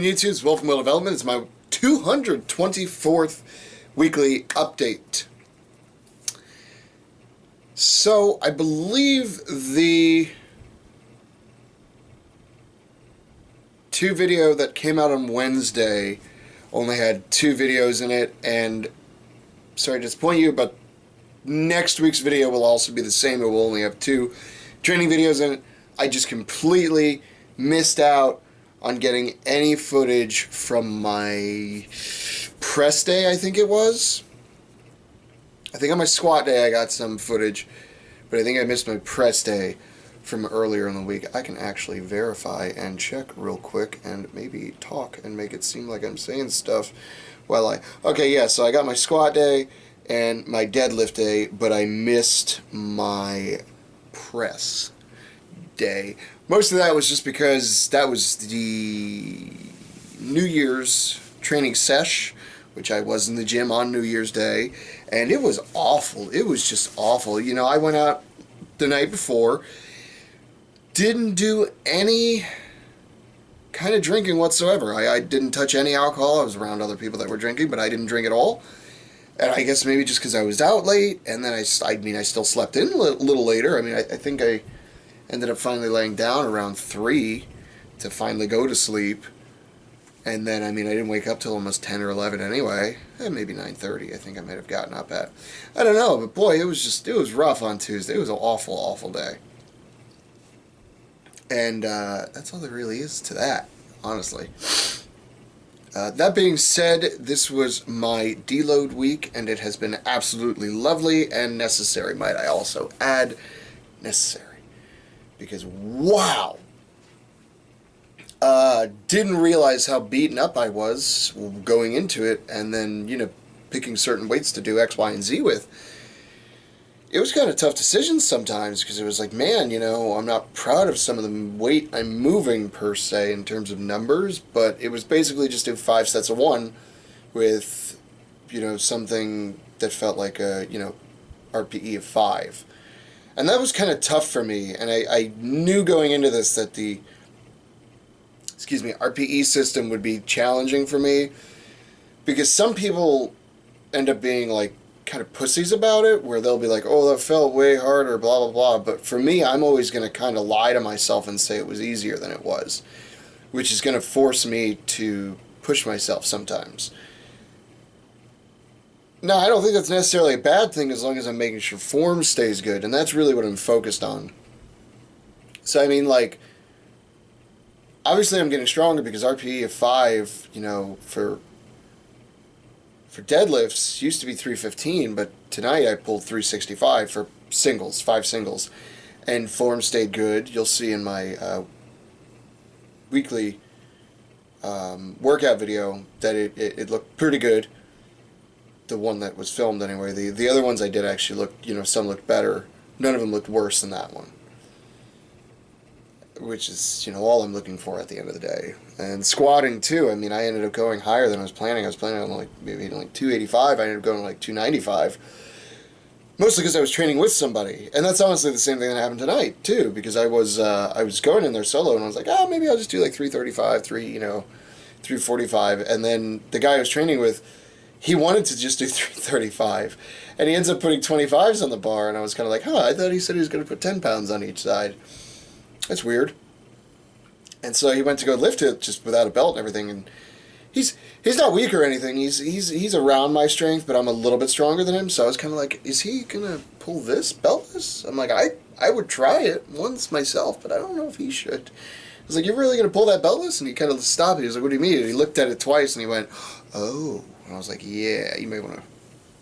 afternoon, YouTube. It's Will from Will Development. It's my 224th weekly update. So, I believe the two video that came out on Wednesday only had 2 videos in it, and sorry to disappoint you, but next week's video will also be the same. It will only have 2 training videos in it. I just completely missed out on getting any footage from my press day, I think it was. I think on my squat day I got some footage, but I think I missed my press day from earlier in the week. I can actually verify and check real quick and maybe talk and make it seem like I'm saying stuff while okay, yeah, so I got my squat day and my deadlift day, but I missed my press day. Most of that was just because that was the New Year's training sesh, which I was in the gym on New Year's Day, and it was awful. It was just awful. You know, I went out the night before, didn't do any kind of drinking whatsoever. I didn't touch any alcohol. I was around other people that were drinking, but I didn't drink at all. And I guess maybe just because I was out late, and then I still slept in a little later. I mean, I think I ended up finally laying down around 3 to finally go to sleep. And then, I mean, I didn't wake up till almost 10 or 11 anyway. Maybe 9:30 I think I might have gotten up at. I don't know, but boy, it was rough on Tuesday. It was an awful, awful day. And that's all there really is to that, honestly. That being said, this was my deload week, and it has been absolutely lovely and necessary, might I also add. Necessary. Because, wow! Didn't realize how beaten up I was going into it, and then, you know, picking certain weights to do X, Y, and Z with. It was kind of tough decisions sometimes, because it was like, man, you know, I'm not proud of some of the weight I'm moving, per se, in terms of numbers, but it was basically just do 5 sets of 1 with, you know, something that felt like a, you know, RPE of 5. And that was kind of tough for me, and I knew going into this that the RPE system would be challenging for me, because some people end up being like kind of pussies about it, where they'll be like, oh, that felt way harder, blah, blah, blah. But for me, I'm always going to kind of lie to myself and say it was easier than it was, which is going to force me to push myself sometimes. Now, I don't think that's necessarily a bad thing as long as I'm making sure form stays good, and that's really what I'm focused on. So, I mean, like, obviously I'm getting stronger because RPE of 5, you know, for deadlifts used to be 315, but tonight I pulled 365 for singles, 5 singles, and form stayed good. You'll see in my weekly workout video that it looked pretty good. The one that was filmed anyway. The other ones I did actually looked, you know, some looked better. None of them looked worse than that one, which is, you know, all I'm looking for at the end of the day. And squatting too, I mean, I ended up going higher than I was planning. I was planning on like maybe like 285. I ended up going to like 295, mostly because I was training with somebody. And that's honestly the same thing that happened tonight too, because I was going in there solo, and I was like, oh, maybe I'll just do like 335, 345, and then the guy I was training with, he wanted to just do 335, and he ends up putting 25s on the bar, and I was kind of like, I thought he said he was going to put 10 pounds on each side. That's weird. And so he went to go lift it just without a belt and everything, and he's not weak or anything. He's around my strength, but I'm a little bit stronger than him, so I was kind of like, is he going to pull this beltless? I'm like, I would try it once myself, but I don't know if he should. I was like, you're really going to pull that beltless? And he kind of stopped. He was like, what do you mean? And he looked at it twice, and he went, oh. And I was like, yeah, you may want to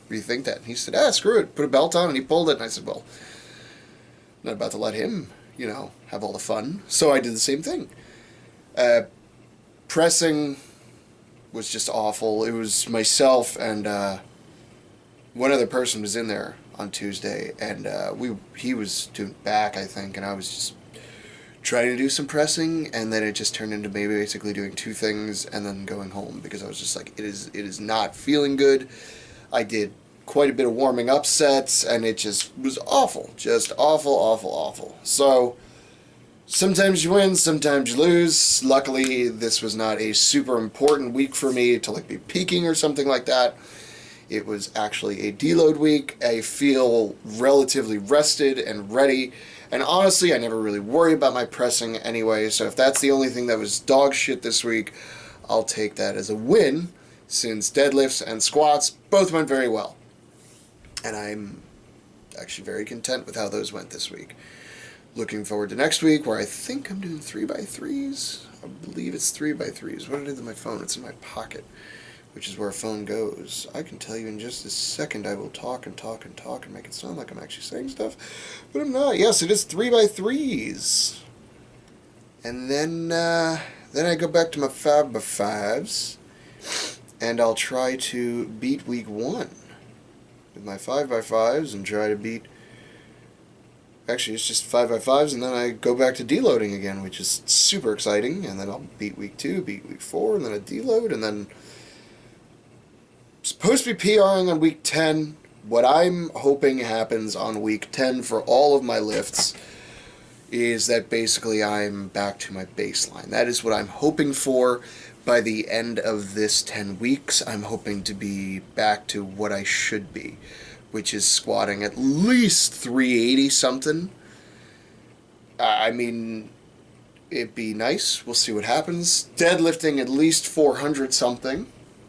rethink that. And he said, screw it, put a belt on, and he pulled it. And I said, well, I'm not about to let him, you know, have all the fun. So I did the same thing. Pressing was just awful. It was myself and one other person was in there on Tuesday, and he was doing back, I think, and I was just trying to do some pressing, and then it just turned into me basically doing 2 things and then going home, because I was just like, it is not feeling good. I did quite a bit of warming up sets, and it just was awful. Just awful, awful, awful. So Sometimes you win, sometimes you lose. Luckily, this was not a super important week for me to like be peaking or something like that. It was actually a deload week. I feel relatively rested and ready. And honestly, I never really worry about my pressing anyway. So if that's the only thing that was dog shit this week, I'll take that as a win, since deadlifts and squats both went very well. And I'm actually very content with how those went this week. Looking forward to next week, where I think I'm doing 3x3s. I believe it's 3x3s. What did I do with my phone? It's in my pocket, which is where a phone goes. I can tell you in just a second. I will talk and talk and talk and make it sound like I'm actually saying stuff, but I'm not. Yes, it is 3x3s. And then I go back to my 5x5s, and I'll try to beat week 1 with my 5x5s and try to beat... Actually, it's just 5x5s, and then I go back to deloading again, which is super exciting. And then I'll beat week 2, beat week 4, and then a deload, and then supposed to be PRing on week 10. What I'm hoping happens on week 10 for all of my lifts is that basically I'm back to my baseline. That is what I'm hoping for by the end of this 10 weeks. I'm hoping to be back to what I should be, which is squatting at least 380 something. I mean, it'd be nice. We'll see what happens. Deadlifting at least 400 something.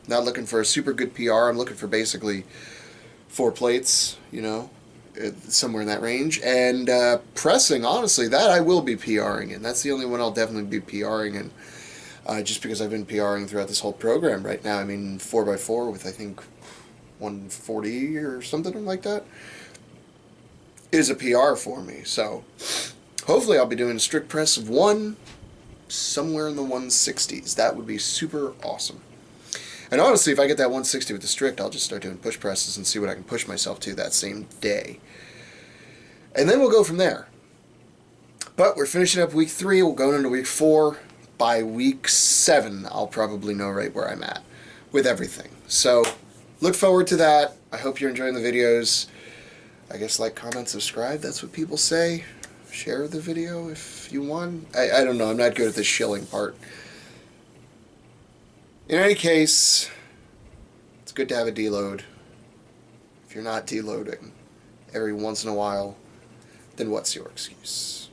Not looking for a super good PR. I'm looking for basically 4 plates, somewhere in that range. And pressing, honestly, that I will be PRing in. That's the only one I'll definitely be PRing in. Just because I've been PRing throughout this whole program right now. I mean, 4x4 with, I think, 140 or something like that is a PR for me. So hopefully I'll be doing a strict press of 1 somewhere in the 160s. That would be super awesome. And honestly, if I get that 160 with the strict, I'll just start doing push presses and see what I can push myself to that same day. And then we'll go from there. But we're finishing up week 3. We'll go into week 4. By week 7, I'll probably know right where I'm at with everything. So look forward to that. I hope you're enjoying the videos. I guess like, comment, subscribe. That's what people say. Share the video if you want. I don't know. I'm not good at the shilling part. In any case, it's good to have a deload. If you're not deloading every once in a while, then what's your excuse?